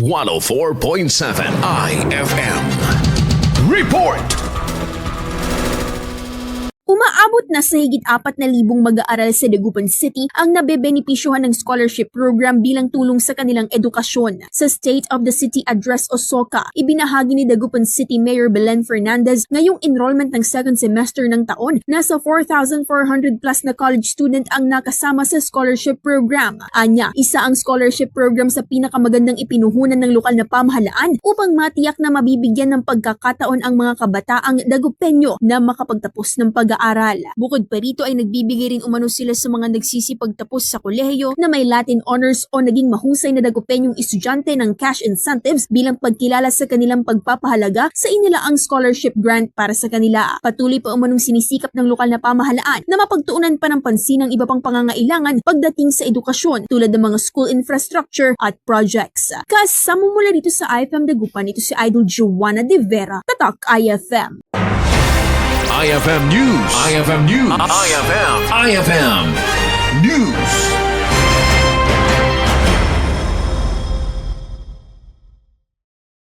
104.7 IFM. Report! Umaabot na sa higit 4,000 mag-aaral sa Dagupan City ang nabebenepisyohan ng scholarship program bilang tulong sa kanilang edukasyon. Sa State of the City Address o SOCA, ibinahagi ni Dagupan City Mayor Belen Fernandez ngayong enrollment ng second semester ng taon. Nasa 4,400 plus na college student ang nakasama sa scholarship program. Anya, isa ang scholarship program sa pinakamagandang ipinuhunan ng lokal na pamahalaan upang matiyak na mabibigyan ng pagkakataon ang mga kabataang Dagupenyo na makapagtapos ng pag-aaral. Bukod pa rito ay nagbibigay rin umano sila sa mga nagsisipagtapos sa kolehiyo na may Latin honors o naging mahusay na Dagupenyong estudyante ng cash incentives bilang pagkilala sa kanilang pagpapahalaga sa inilaang scholarship grant para sa kanila. Patuloy pa umanong sinisikap ng lokal na pamahalaan na mapagtuunan pa ng pansin ang iba pang pangangailangan pagdating sa edukasyon tulad ng mga school infrastructure at projects. Kasama mula dito sa IFM Dagupan, ito si Idol Joanna De Vera, Tatak IFM. IFM News. IFM News. IFM News.